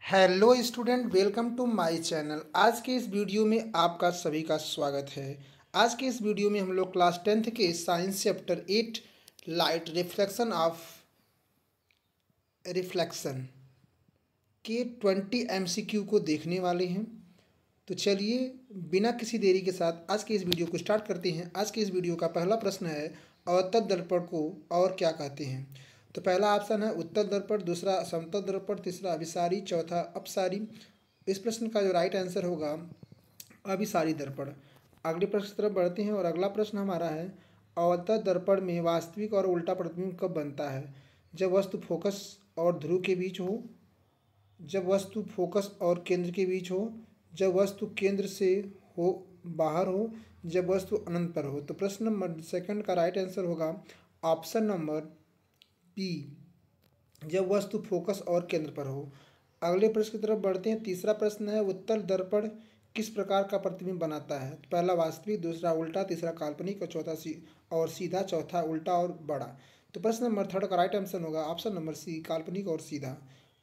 Hello student, welcome to my channel. आज के इस वीडियो में आपका सभी का स्वागत है। आज के इस वीडियो में हम लोग क्लास 10th के science chapter 8 light reflection of reflection के 20 एमसीक्यू को देखने वाले हैं। तो चलिए बिना किसी देरी के साथ आज के इस वीडियो को स्टार्ट करते हैं। आज के इस वीडियो का पहला प्रश्न है, अवतल दर्पण को और क्या कहते हैं। तो पहला ऑप्शन है उत्तल दर्पण, दूसरा समतल दर्पण, तीसरा अभिसारी, चौथा अपसारी। इस प्रश्न का जो राइट आंसर होगा अभिसारी दर्पण। अगले प्रश्न की तरफ बढ़ते हैं और अगला प्रश्न हमारा है, अवतल दर्पण में वास्तविक और उल्टा प्रतिबिंब कब बनता है। जब वस्तु फोकस और ध्रुव के बीच हो, जब वस्तु फोकस और केंद्र के बीच हो, जब वस्तु केंद्र से हो बाहर हो, जब वस्तु अनंत पर हो। तो प्रश्न नंबर सेकंड का राइट आंसर होगा ऑप्शन नंबर बी, जब वस्तु फोकस और केंद्र पर हो। अगले प्रश्न की तरफ बढ़ते हैं। तीसरा प्रश्न है, उत्तल दर्पण किस प्रकार का प्रतिबिंब बनाता है। पहला वास्तविक, दूसरा उल्टा, तीसरा काल्पनिक और चौथा सीधा, चौथा उल्टा और बड़ा। तो प्रश्न नंबर थर्ड का राइट आंसर होगा ऑप्शन नंबर सी, काल्पनिक और सीधा।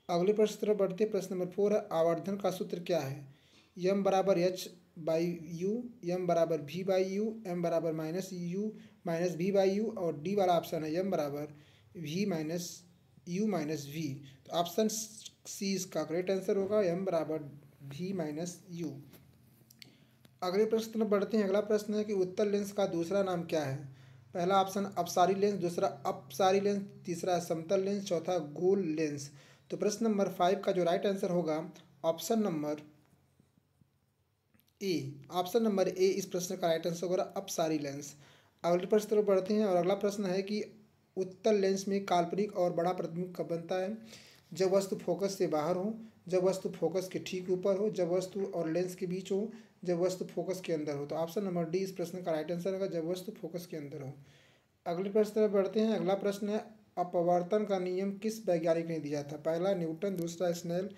अगले प्रश्न की तरफ बढ़ते हैं। प्रश्न नंबर 4 है, आवर्धन का सूत्र क्या है। यम बराबर एच बाई यू, यम बराबर भी बाई यू, एम बराबर minus u minus v by u, और डी वाला ऑप्शन है यम बराबर v minus u minus v. तो ऑप्शन सी इसका करेक्ट आंसर होगा, एम बराबर वी माइनस यू। अगले प्रश्न में बढ़ते हैं। अगला प्रश्न है कि उत्तल लेंस का दूसरा नाम क्या है। पहला ऑप्शन अपसारी लेंस, दूसरा अपसारी लेंस, तीसरा समतल लेंस, चौथा गोल लेंस। तो प्रश्न नंबर 5 का जो राइट आंसर होगा ऑप्शन नंबर ए। ऑप्शन नंबर ए इस प्रश्न का राइट आंसर होगा अपसारी लेंस। अगले प्रश्न तरफ बढ़ते हैं और अगला प्रश्न है कि उत्तल लेंस में काल्पनिक और बड़ा प्रतिबिंब कब बनता है। जब वस्तु फोकस से बाहर हो, जब वस्तु फोकस के ठीक ऊपर हो, जब वस्तु और लेंस के बीच हो, जब वस्तु फोकस के अंदर हो। तो ऑप्शन नंबर डी इस प्रश्न का राइट आंसर होगा, जब वस्तु फोकस के अंदर हो। अगले प्रश्न तरफ बढ़ते हैं। अगला प्रश्न है, अपवर्तन का नियम किस वैज्ञानिक ने दिया था। पहला न्यूटन, दूसरा स्नेल,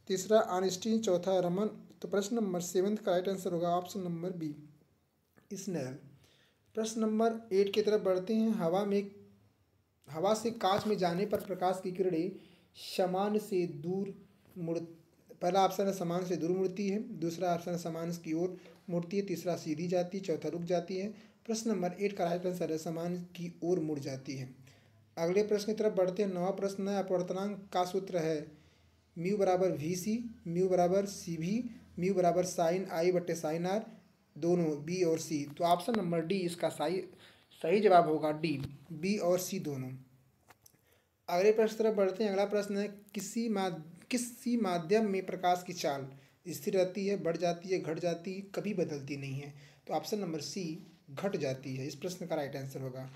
तीसरा आइंस्टीन, चौथा रमन। तो प्रश्न नंबर 7 का राइट आंसर होगा ऑप्शन नंबर बी, स्नेल। प्रश्न नंबर 8 की तरफ बढ़ते हैं। हवा से कांच में जाने पर प्रकाश की किरणें समान से दूर मुड़ पहला ऑप्शन है समान से दूर मुड़ती है, दूसरा ऑप्शन है समान की ओर मुड़ती है, तीसरा सीधी जाती है, चौथा रुक जाती है। प्रश्न नंबर 8 का राइट आंसर है समान की ओर मुड़ जाती है। अगले प्रश्न की तरफ बढ़ते हैं। नवा प्रश्न है, अपवर्तनांक का सूत्र है म्यू बराबर वी सी, म्यू बराबर सी भी, म्यू बराबर साइन आई बटे साइन आर, दोनों बी और सी। तो ऑप्शन नंबर डी इसका सही जवाब होगा, डी, बी और सी दोनों। अगले प्रश्न तरफ बढ़ते हैं। अगला प्रश्न है, किसी माध्यम में प्रकाश की चाल स्थिर रहती है, बढ़ जाती है, घट जाती है, कभी बदलती नहीं है। तो ऑप्शन नंबर सी, घट जाती है, इस प्रश्न का राइट आंसर होगा।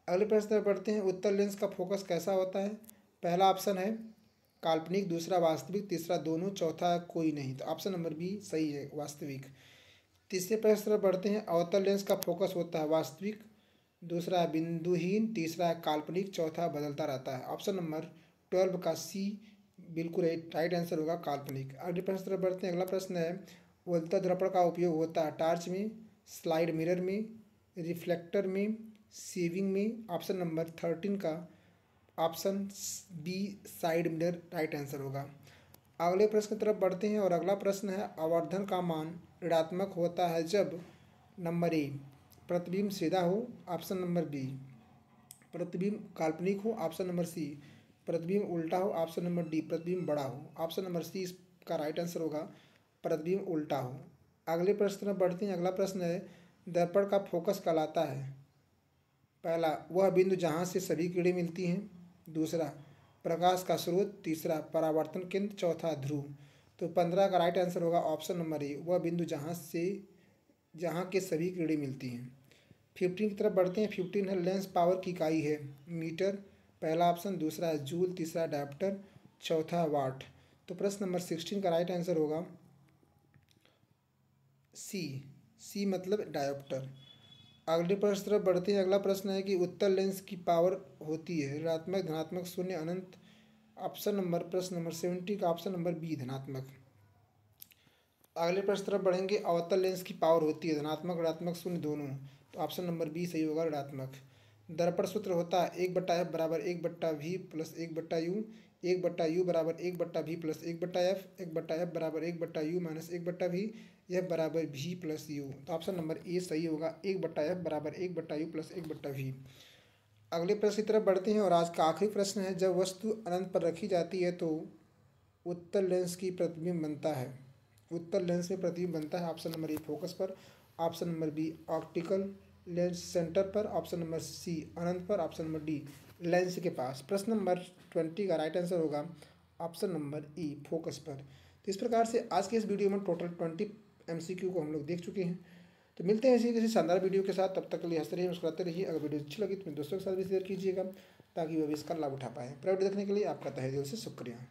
अगले प्रश्न तरफ बढ़ते हैं। उत्तल लेंस का फोकस कैसा होता है। पहला ऑप्शन है काल्पनिक, दूसरा वास्तविक, तीसरा दोनों, चौथा कोई नहीं। तो ऑप्शन नंबर बी सही है, वास्तविक। तीसरे प्रश्न तरफ बढ़ते हैं। अवतल लेंस का फोकस होता है वास्तविक, दूसरा है बिंदुहीन, तीसरा है काल्पनिक, चौथा बदलता रहता है। ऑप्शन नंबर 12 का सी बिल्कुल राइट आंसर होगा, काल्पनिक। अगले प्रश्न तरफ बढ़ते हैं। अगला प्रश्न है, उत्तल दर्पण का उपयोग होता है टार्च में, स्लाइड मिरर में, रिफ्लेक्टर में, सेविंग में। ऑप्शन नंबर 13 का option B side mirror right answer होगा। अगले प्रश्न की तरफ बढ़ते हैं और अगला प्रश्न है, आवर्धन का मान ऋणात्मक होता है जब नंबर ए प्रतिबिंब सीधा हो, ऑप्शन नंबर बी प्रतिबिंब काल्पनिक हो, ऑप्शन नंबर सी प्रतिबिंब उल्टा हो, ऑप्शन नंबर डी प्रतिबिंब बड़ा हो। ऑप्शन नंबर सी इसका राइट आंसर होगा, प्रतिबिंब उल्टा हो। अगले प्रश्न में बढ़ते हैं। अगला प्रश्न है, दर्पण का फोकस कहलाता है पहला वह बिंदु जहाँ से सभी किरणें मिलती हैं, दूसरा प्रकाश का स्रोत, तीसरा परावर्तन केंद्र, चौथा ध्रुव। तो 15 का राइट आंसर होगा ऑप्शन नंबर ए, वह बिंदु जहाँ के सभी किरणें मिलती हैं। 15 की तरफ बढ़ते हैं। 15 है, लेंस पावर की इकाई है मीटर, पहला ऑप्शन, दूसरा है जूल, तीसरा डायप्टर, चौथा वाट। तो प्रश्न नंबर 16 का राइट आंसर होगा सी मतलब डायोप्टर। अगले प्रश्न तरफ बढ़ते हैं। अगला प्रश्न है कि उत्तल लेंस की पावर होती है ऋणात्मक, धनात्मक, शून्य, अनंत। ऑप्शन नंबर प्रश्न नंबर 70 का ऑप्शन नंबर बी धनात्मक। अगले प्रश्न तरफ बढ़ेंगे। अवतल लेंस की पावर होती है धनात्मक, ऋणात्मक, शून्य, दोनों। तो ऑप्शन नंबर बी सही होगा, ऋणात्मक। दर्पण सूत्र होता है 1/f बराबर 1/v प्लस 1/u, एक बट्टा यू बराबर एक बट्टा भी प्लस एक बट्टा एफ, एक बट्टा एफ बराबर एक बट्टा यू माइनस एक बट्टा भी, एफ बराबर भी प्लस यू। तो ऑप्शन नंबर ए सही होगा, एक बट्टा एफ बराबर एक बट्टा यू प्लस एक बट्टा भी। अगले प्रश्न की तरफ बढ़ते हैं और आज का आखिरी प्रश्न है, जब वस्तु अनंत पर रखी जाती है तो उत्तल लेंस की प्रतिबिंब बनता है। उत्तल लेंस में प्रतिबिंब बनता है ऑप्शन नंबर ए फोकस पर, option number B optical lens centre पर, ऑप्शन नंबर सी अनंत पर, ऑप्शन नंबर डी लेंस के पास। प्रश्न नंबर 20 का राइट आंसर होगा ऑप्शन नंबर ई फोकस पर। तो इस प्रकार से आज के इस वीडियो में टोटल 20 MCQ को हम लोग देख चुके हैं। तो मिलते हैं इसी किसी शानदार वीडियो के साथ, तब तक के लिए हंसते रहिए मुस्कुराते रहिए। अगर वीडियो अच्छी लगी तो अपने दोस्तों के साथ भी शेयर कीजिएगा ताकि वो भी इसका लाभ उठा पाएँ। प्राइवेट देखने के लिए आपका तहे दिल से शुक्रिया।